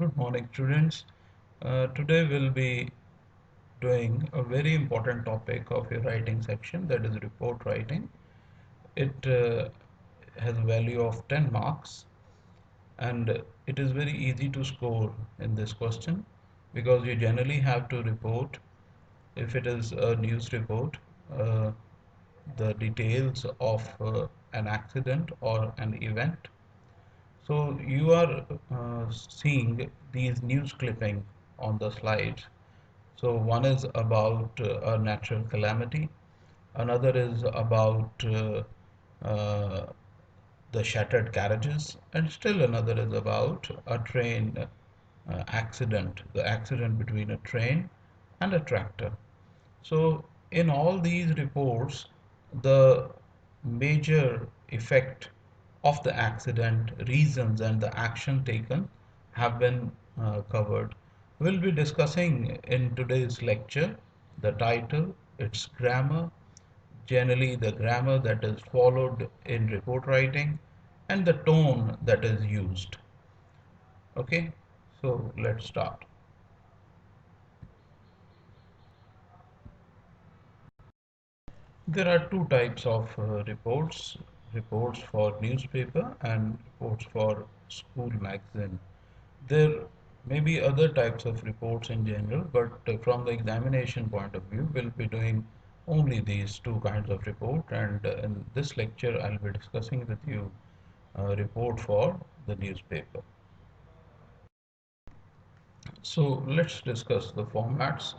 Good morning, students. Today we'll be doing a very important topic of your writing section, that is report writing. It has a value of 10 marks, and it is very easy to score in this question because you generally have to report, if it is a news report, uh, the details of an accident or an event. So you are seeing these news clipping on the slides. So one is about a natural calamity, another is about uh, the shattered carriages, and still another is about a train accident, the accident between a train and a tractor. So in all these reports, the major effect of the accident, reasons, and the action taken have been covered. We'll be discussing in today's lecture the title, its grammar, generally the grammar that is followed in report writing, and the tone that is used. Okay, so let's start. There are two types of reports for newspaper and reports for school magazine. There may be other types of reports in general, but from the examination point of view, we'll be doing only these two kinds of report, and in this lecture, I'll be discussing with you a report for the newspaper. So let's discuss the formats.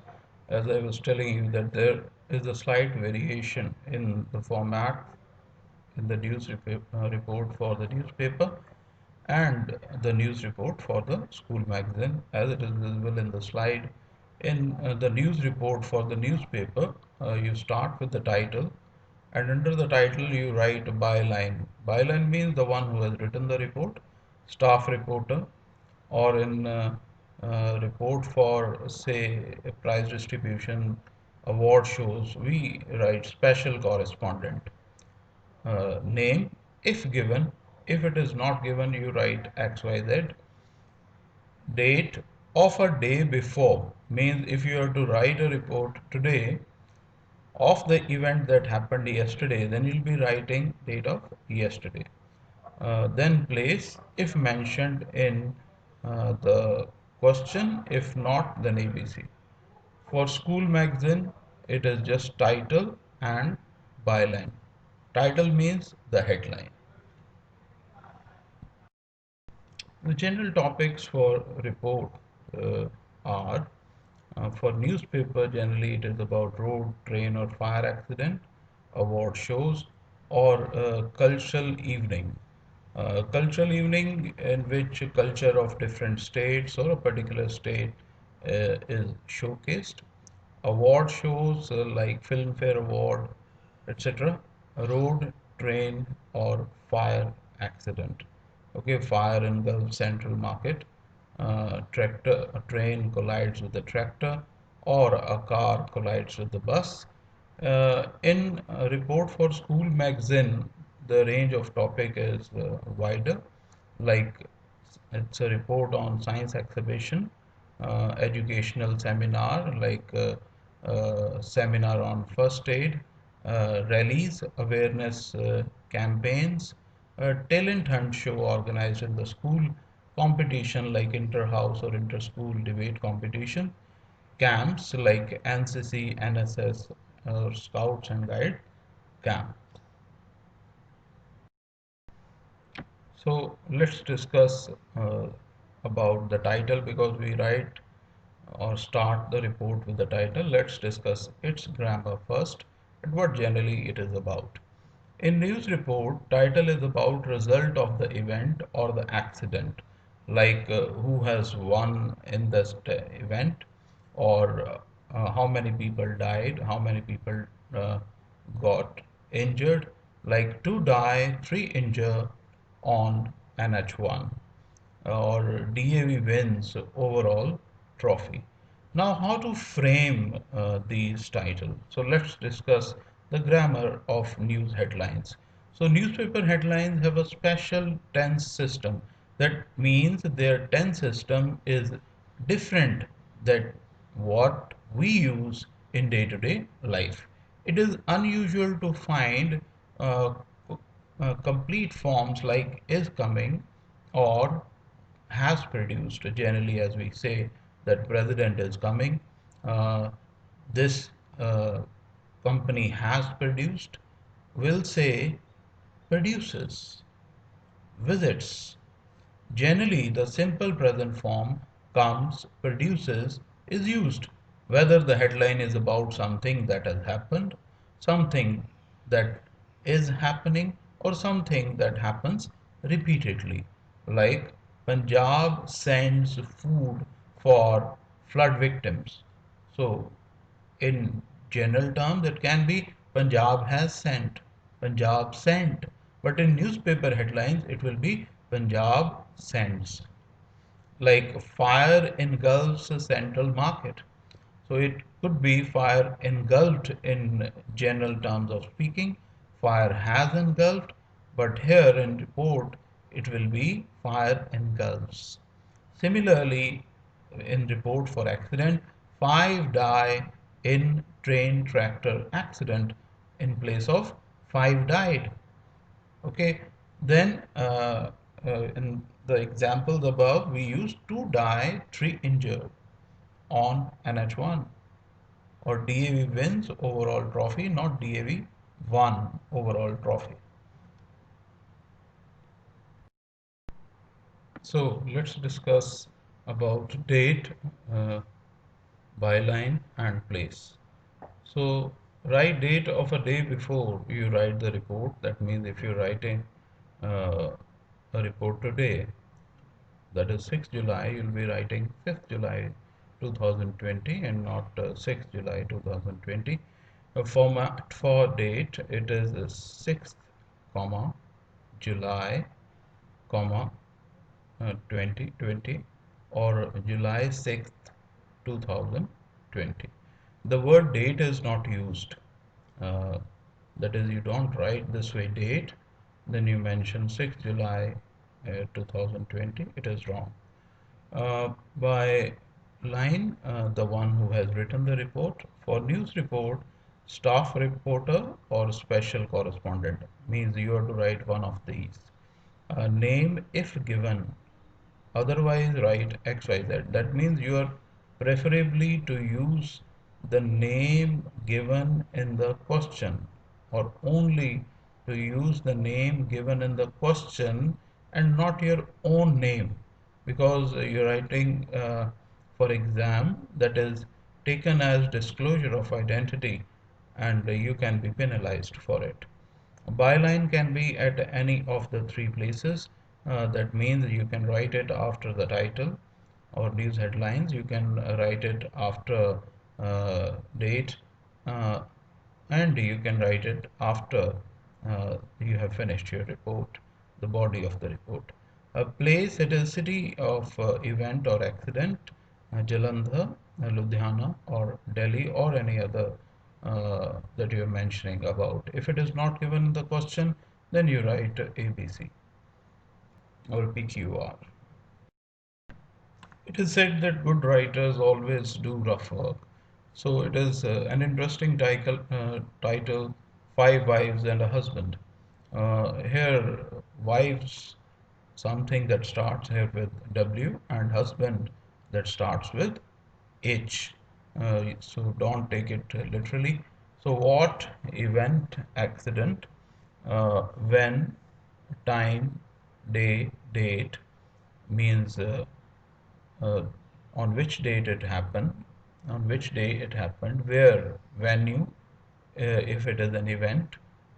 As I was telling you that there is a slight variation in the format in the report for the newspaper and the news report for the school magazine, as it is visible in the slide. In the news report for the newspaper, you start with the title, and under the title you write a byline. Byline means the one who has written the report, staff reporter, or in report for, say, a prize distribution, award shows, we write special correspondent. Name, if given. If it is not given, you write XYZ. Date of a day before means if you are to write a report today of the event that happened yesterday, then you'll be writing date of yesterday. Then place, if mentioned in the question, if not, then ABC. For school magazine, it is just title and byline. Title means the headline. The general topics for report uh, are for newspaper, generally it is about road, train or fire accident, award shows, or cultural evening. Cultural evening in which culture of different states or a particular state is showcased. Award shows like Filmfare Award, etc. Road, train, or fire accident. Okay, fire in Gulf Central Market. A train collides with a tractor, or a car collides with the bus. In a report for school magazine, the range of topic is wider, like it's a report on science exhibition, educational seminar like seminar on first aid, rallies, awareness campaigns, talent hunt show organized in the school, competition like inter-house or inter-school debate competition, camps like NCC, NSS, or Scouts and Guide camp. So let's discuss about the title because we write or start the report with the title. Let's discuss its grammar first and what generally it is about. In news report, title is about result of the event or the accident, like who has won in this event, or how many people died, how many people uh, got injured, like 2 die, 3 injure on NH1, or DAV wins overall trophy. Now, how to frame these titles? So let's discuss the grammar of news headlines. So newspaper headlines have a special tense system. That means their tense system is different than what we use in day-to-day life. It is unusual to find uh, complete forms like is coming or has produced. Generally, as we say that president is coming, uh, this company has produced, will say produces, visits. Generally, the simple present form comes, produces, is used, whether the headline is about something that has happened, something that is happening, or something that happens repeatedly. Like Punjab sends food for flood victims. So, in general terms, it can be Punjab has sent, Punjab sent. But in newspaper headlines, it will be Punjab sends. Like fire engulfs a central market. So it could be fire engulfed in general terms of speaking. Fire has engulfed, but here in report it will be fire engulfs. Similarly, in report for accident, 5 die in train tractor accident in place of 5 died. Okay, then in the examples above, we use 2 die, 3 injured on NH1, or DAV wins overall trophy, not DAV won overall trophy. So let's discuss about date, uh, byline, and place. So write date of a day before you write the report. That means if you're writing uh, a report today, that is 6th July, you'll be writing 5th July 2020 and not 6th July 2020. A format for date, it is 6th, comma, July, comma, 2020 or July 6th, 2020. The word date is not used. Uh, that is, you don't write this way date, then you mention 6th July 2020. It is wrong. By line, the one who has written the report. For news report, staff reporter or special correspondent means you have to write one of these. Name if given, otherwise write XYZ. That means you are preferably to use the name given in the question, or only to use the name given in the question and not your own name, because you're writing for exam, that is taken as disclosure of identity, and you can be penalized for it. A byline can be at any of the three places. That means you can write it after the title or news headlines. You can write it after date, uh, and you can write it after you have finished your report, the body of the report. A place, it is city of event or accident, Jalandhar, Ludhiana, or Delhi, or any other that you are mentioning about. If it is not given in the question, then you write ABC or PQR. It is said that good writers always do rough work. So it is an interesting title, Five Wives and a Husband. Here, wives, something that starts here with W, and husband that starts with H. So don't take it literally. So what, event, accident, when, time, day, date means uh, on which date it happened, on which day it happened, where, venue, if it is an event,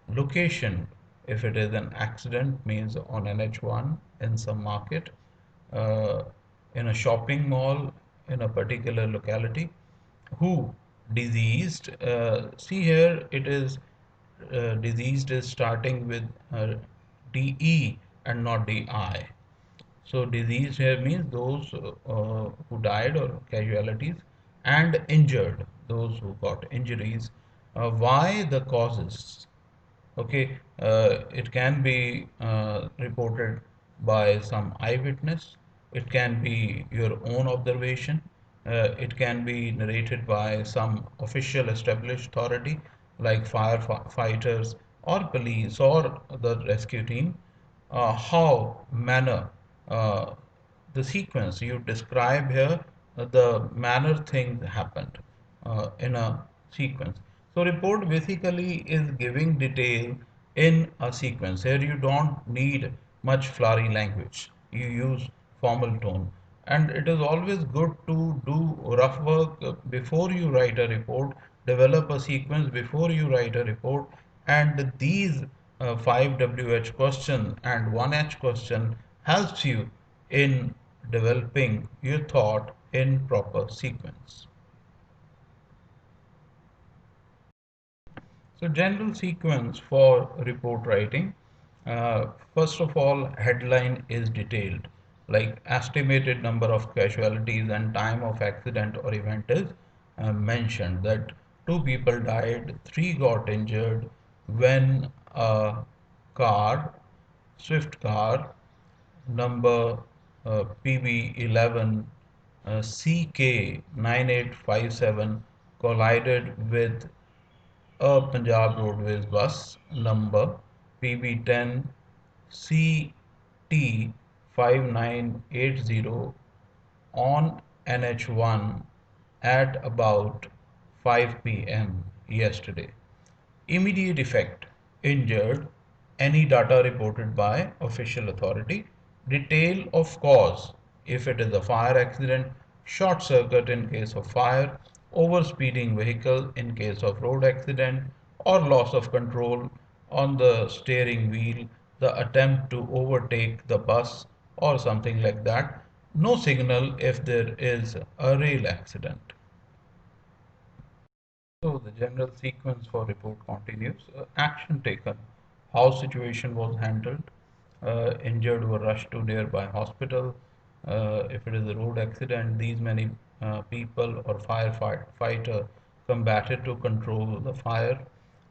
location, if it is an accident, means on NH1 in some market, uh, in a shopping mall, in a particular locality, who, diseased, see here it is diseased is starting with DE and not DI. So disease here means those who died or casualties, and injured, those who got injuries. Why the causes? Okay, it can be reported by some eyewitness. It can be your own observation. It can be narrated by some official established authority like firefighters or police or the rescue team. How manner the sequence you describe here, the manner things happened in a sequence. So report basically is giving detail in a sequence. Here you don't need much flowery language. You use formal tone. And it is always good to do rough work before you write a report, develop a sequence before you write a report, and these 5 WH question and 1H question helps you in developing your thought in proper sequence. So general sequence for report writing. Uh, First of all, headline is detailed, like estimated number of casualties and time of accident or event is mentioned that two people died, three got injured when a car, Swift car, number PB11 CK9857 collided with a Punjab Roadways bus number PB10 CT5980 on NH1 at about 5 p.m. yesterday. Immediate effect: injured, any data reported by official authority, detail of cause if it is a fire accident, short circuit in case of fire, overspeeding vehicle in case of road accident, or loss of control on the steering wheel, the attempt to overtake the bus or something like that. No signal if there is a rail accident. So the general sequence for report continues. Action taken, how situation was handled, injured were rushed to nearby hospital. If it is a road accident, these many people or firefighter combated to control the fire.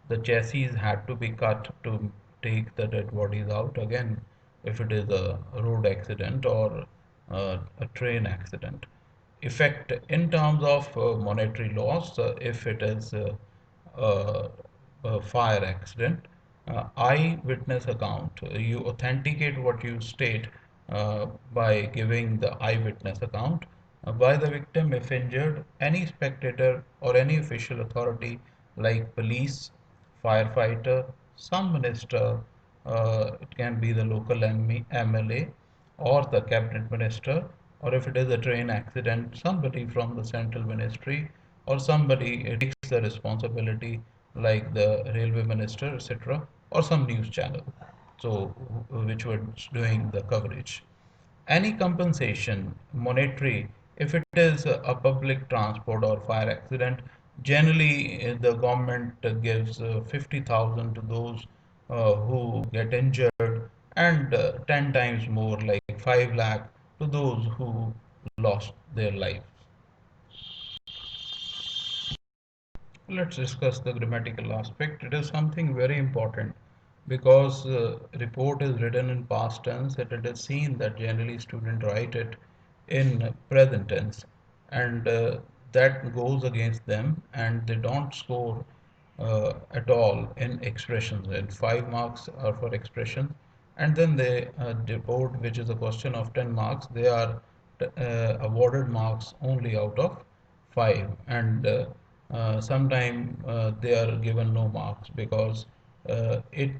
The chassis had to be cut to take the dead bodies out. Again, if it is a road accident or a train accident, effect in terms of monetary loss if it is uh, a fire accident. Eyewitness account, you authenticate what you state by giving the eyewitness account by the victim if injured, any spectator or any official authority like police, firefighter, some minister, it can be the local MLA or the cabinet minister, or if it is a train accident, somebody from the central ministry or somebody takes the responsibility like the railway minister, etc., or some news channel, so which was doing the coverage. Any compensation, monetary, if it is a public transport or fire accident, generally the government gives 50,000 to those who get injured and 10 times more, like 5 lakh, to those who lost their lives. Let's discuss the grammatical aspect. It is something very important because report is written in past tense and it is seen that generally students write it in present tense, and that goes against them and they don't score at all in expressions, and 5 marks are for expressions, and then they report, which is a question of 10 marks, they are awarded marks only out of 5, and sometime they are given no marks because it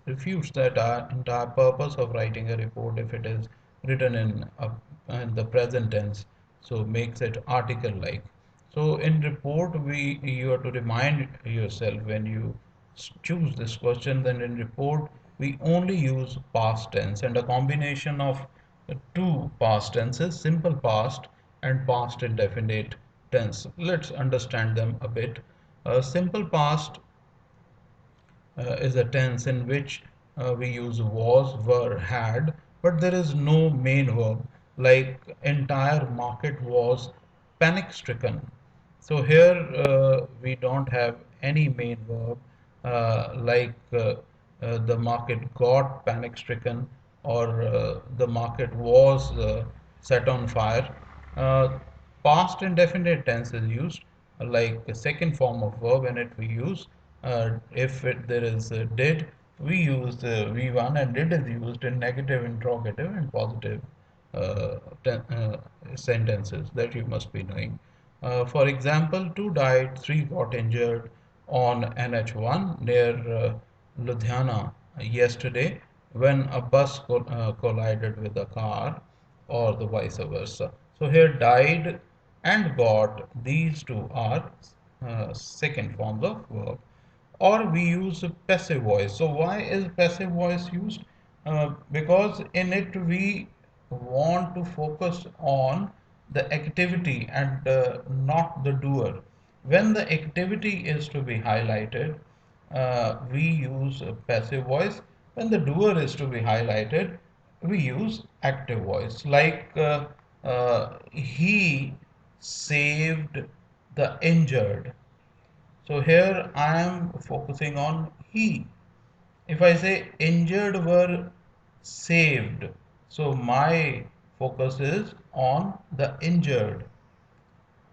refutes that entire purpose of writing a report if it is written in the present tense, so makes it article like. So in report, you have to remind yourself when you choose this question. Then in report, we only use past tense and a combination of two past tenses, simple past and past indefinite tense. Let's understand them a bit. Simple past is a tense in which we use was, were, had, but there is no main verb. Like entire market was panic stricken. So here we don't have any main verb, like the market got panic stricken. or the market was set on fire. Uh, Past indefinite tense is used, like the second form of verb in it we use. If there is did, we use the V1, and did is used in negative, interrogative, and positive uh, sentences that you must be knowing. For example, two died, three got injured on NH1 near Ludhiana yesterday when a bus collided with a car, or the vice versa. So here died and got, these two are second forms of verb. Or we use passive voice. So why is passive voice used? Because in it we want to focus on the activity and not the doer. When the activity is to be highlighted, we use passive voice. When the doer is to be highlighted, we use active voice. Like he saved the injured. So here I am focusing on he. If I say injured were saved, so my focus is on the injured.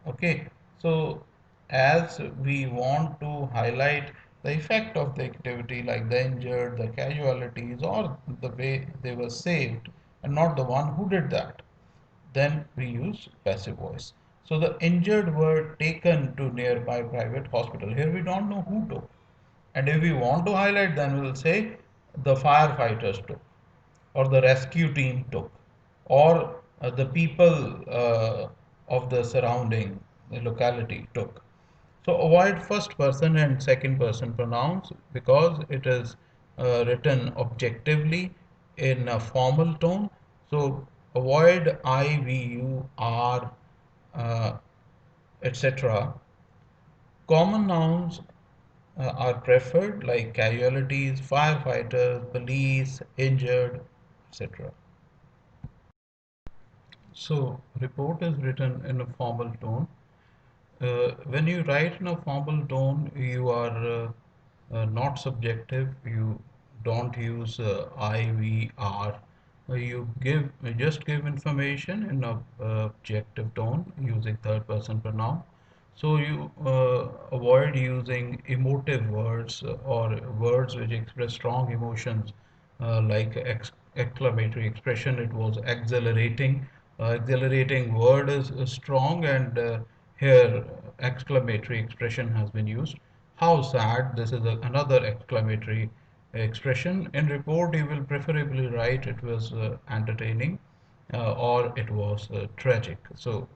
Okay, so as we want to highlight the effect of the activity, like the injured, the casualties, or the way they were saved, and not the one who did that, then we use passive voice. So the injured were taken to nearby private hospital. Here we don't know who took. And if we want to highlight, then we will say the firefighters took, or the rescue team took, or the people of the surrounding locality took. So avoid first person and second person pronouns because it is written objectively in a formal tone. So avoid I, we, you, are, uh, etc. Common nouns are preferred, like casualties, firefighters, police, injured, etc. So report is written in a formal tone. When you write in a formal tone, you are not subjective. You don't use I, we, are. You just give information in a objective tone using third person pronoun. So you avoid using emotive words or words which express strong emotions, like exclamatory expression. It was exhilarating. Exhilarating word is strong, and here exclamatory expression has been used. How sad, this is another exclamatory expression. In report, you will preferably write it was entertaining, or it was tragic. So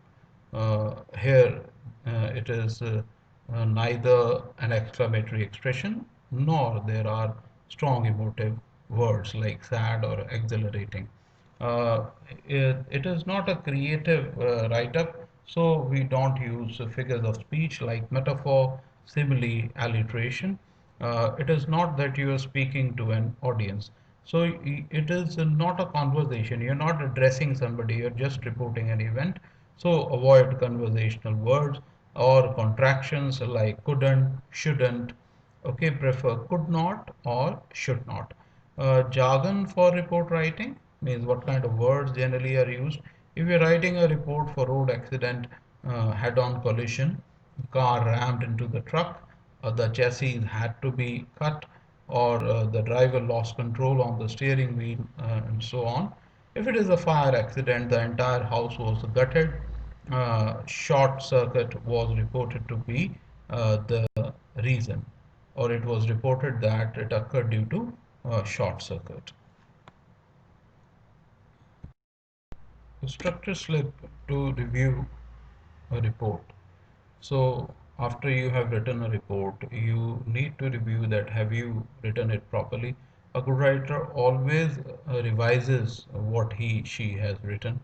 here it is neither an exclamatory expression nor there are strong emotive words like sad or exhilarating. Uh, it is not a creative write-up, so we don't use figures of speech like metaphor, simile, alliteration. It is not that you are speaking to an audience. So it is not a conversation. You're not addressing somebody, you're just reporting an event. So avoid conversational words or contractions like couldn't, shouldn't. Okay, prefer could not or should not. Jargon for report writing means what kind of words generally are used. If you're writing a report for road accident, head-on collision, car rammed into the truck, the chassis had to be cut, or the driver lost control on the steering wheel, and so on. If it is a fire accident, the entire house was gutted. Short circuit was reported to be the reason, or it was reported that it occurred due to short circuit. Structure slip to review a report. So after you have written a report, you need to review that have you written it properly. A good writer always revises what she has written.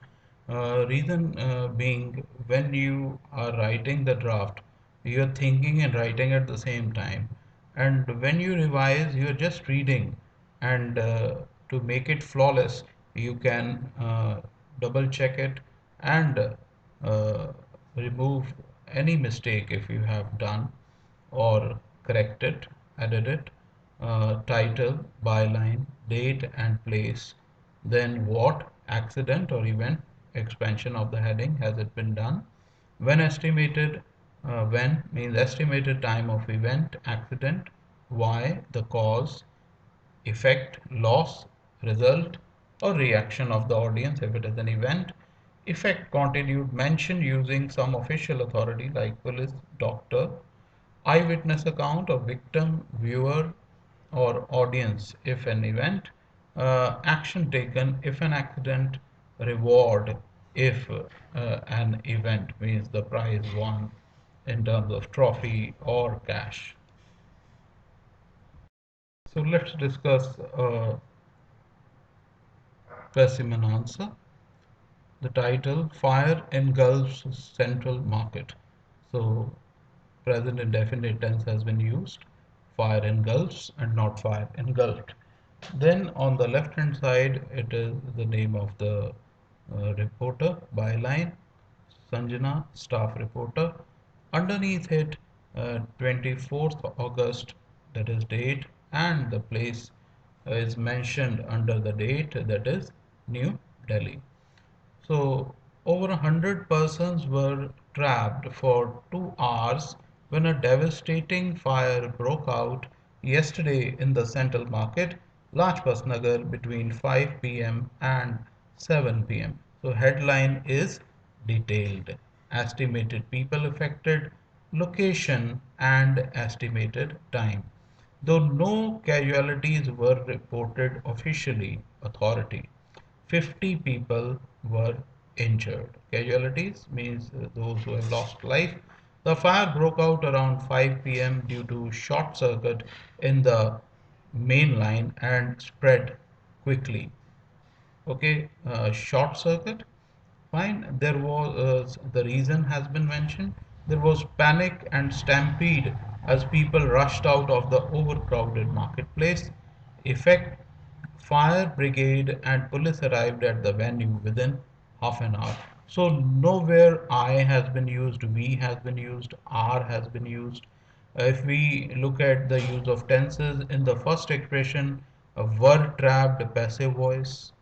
Reason being, when you are writing the draft, you are thinking and writing at the same time. And when you revise, you are just reading. And to make it flawless, you can double check it and remove any mistake if you have done, or correct it, edit it, title, byline, date and place, Then what accident or event, expansion of the heading, has it been done? When estimated, when means estimated time of event, accident, why, the cause, effect, loss, result, or reaction of the audience if it is an event. Effect continued, mention using some official authority like police, doctor, eyewitness account of victim, viewer, or audience if an event. Action taken if an accident, reward if an event means the prize won in terms of trophy or cash. So let's discuss specimen answer. The title, Fire Engulfs Central Market. So present indefinite tense has been used. Fire engulfs and not fire engulfed. Then on the left hand side, it is the name of the reporter, byline, Sanjana, staff reporter. Underneath it, 24th August, that is date, and the place is mentioned under the date, that is New Delhi. So, over 100 persons were trapped for 2 hours when a devastating fire broke out yesterday in the Central Market, Lajpat Nagar, between 5 p.m. and 7 p.m. So, headline is detailed. Estimated people affected, location, and estimated time. Though no casualties were reported officially, authority. 50 people were injured. Casualties means those who have lost life. The fire broke out around 5 p.m. due to short circuit in the main line and spread quickly. Okay, short circuit. Fine. There was the reason has been mentioned. There was panic and stampede as people rushed out of the overcrowded marketplace. Effect: fire brigade and police arrived at the venue within half an hour. So nowhere I has been used, we has been used, are has been used. If we look at the use of tenses in the first expression, were trapped, passive voice.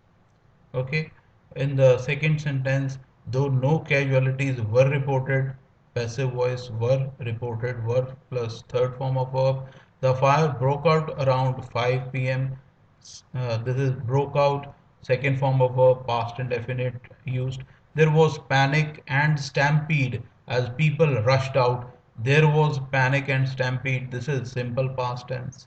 Okay. In the second sentence, though no casualties were reported, passive voice were reported, were plus third form of verb. The fire broke out around 5 p.m. This is broke out, second form of verb, past indefinite used. There was panic and stampede as people rushed out. There was panic and stampede. This is simple past tense.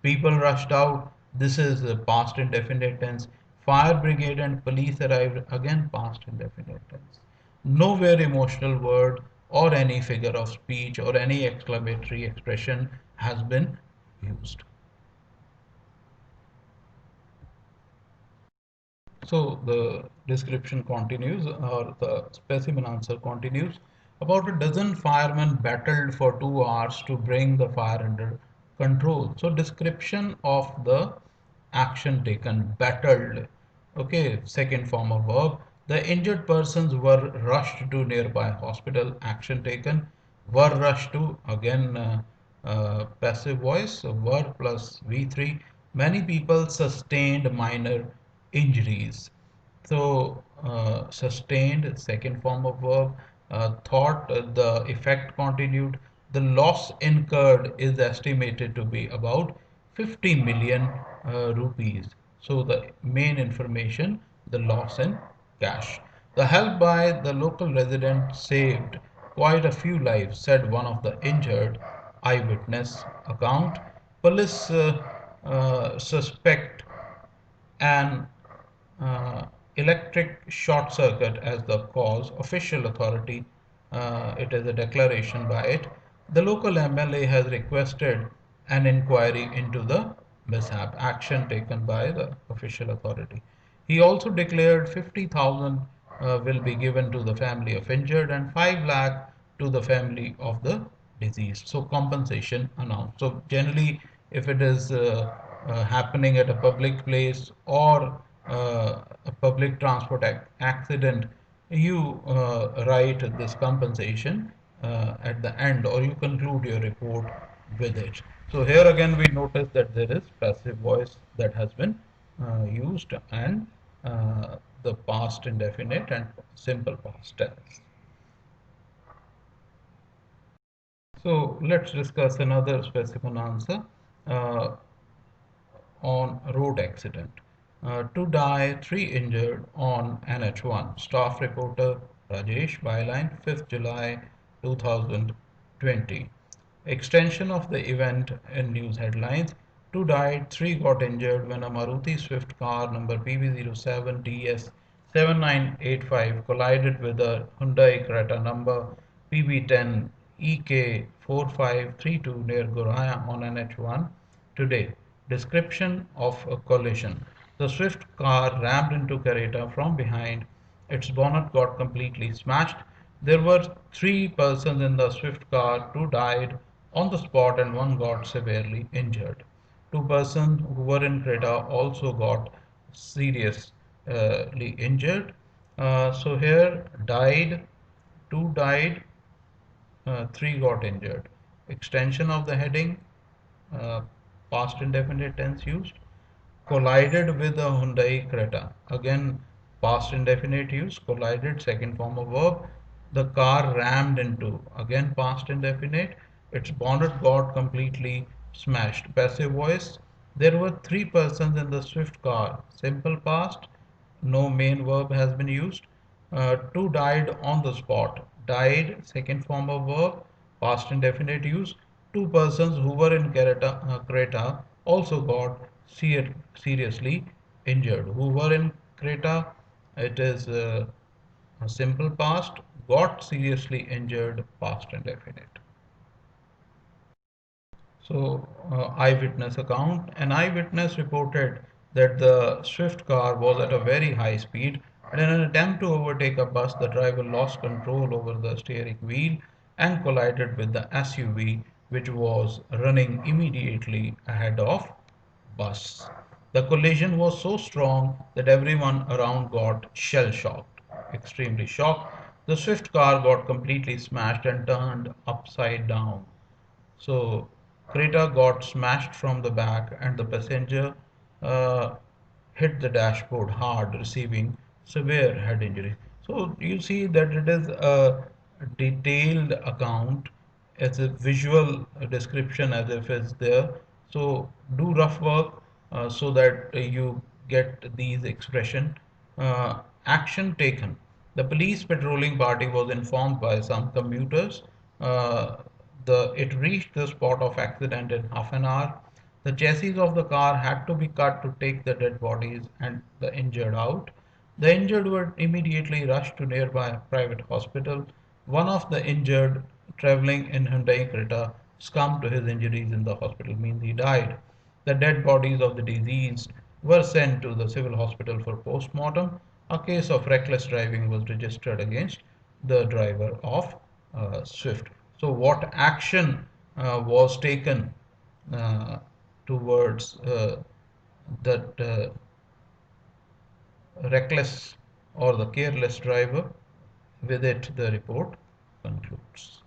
People rushed out. This is past indefinite tense. Fire brigade and police arrived. Again, past indefinite tense. Nowhere emotional word or any figure of speech or any exclamatory expression has been used. So the description continues, or the specimen answer continues. About a dozen firemen battled for 2 hours to bring the fire under control. So description of the action taken, battled. Okay, second form of verb. The injured persons were rushed to nearby hospital. Action taken, were rushed to, again passive voice, so were plus V3. Many people sustained minor injuries. So sustained, second form of verb. Thought, the effect continued. The loss incurred is estimated to be about 50 million rupees. So the main information, the loss in cash. The help by the local resident saved quite a few lives, said one of the injured. Eyewitness account. Police suspect an uh, electric short circuit as the cause. Official authority, it is a declaration by it. The local MLA has requested an inquiry into the mishap. Action taken by the official authority. He also declared 50,000 will be given to the family of injured and 5 lakh to the family of the deceased. So compensation announced. So generally, if it is happening at a public place or a public transport accident, you write this compensation at the end, or you conclude your report with it. So here again we notice that there is passive voice that has been used, and the past indefinite and simple past tense. So let's discuss another specimen answer uh, on road accident. Two die, three injured on NH1. Staff reporter Rajesh, byline 5th July 2020. Extension of the event in news headlines. Two died, three got injured when a Maruti Swift car number PB07DS 7985 collided with a Hyundai Creta number PB10 EK4532 near Goraya on NH1 today. Description of a collision. The Swift car rammed into Creta from behind. Its bonnet got completely smashed. There were three persons in the Swift car. Two died on the spot and one got severely injured. Two persons who were in Creta also got seriously injured. So here died, two died, three got injured. Extension of the heading, uh, past indefinite tense used. Collided with a Hyundai Creta. Again, past indefinite use. Collided, second form of verb. The car rammed into. Again, past indefinite. Its bonnet got completely smashed. Passive voice. There were three persons in the Swift car. Simple past. No main verb has been used. Two died on the spot. Died, second form of verb, past indefinite use. Two persons who were in Creta also got seriously injured. Who were in Creta? It is a simple past. Got seriously injured, past indefinite. So, eyewitness account. An eyewitness reported that the Swift car was at a very high speed, and in an attempt to overtake a bus, the driver lost control over the steering wheel and collided with the SUV, which was running immediately ahead of bus. The collision was so strong that everyone around got shell shocked, extremely shocked. The Swift car got completely smashed and turned upside down. So Creta got smashed from the back and the passenger uh, hit the dashboard hard, receiving severe head injury. So you see that it is a detailed account as a visual description as if it's there. So do rough work so that you get these expression. Action taken. The police patrolling party was informed by some commuters. Uh, it reached the spot of accident in half an hour. The chassis of the car had to be cut to take the dead bodies and the injured out. The injured were immediately rushed to nearby private hospital. One of the injured traveling in Hyundai Creta succumbed to his injuries in the hospital, means he died. The dead bodies of the deceased were sent to the civil hospital for post-mortem. A case of reckless driving was registered against the driver of Swift. So, what action was taken uh, towards that reckless or the careless driver? With it, the report concludes.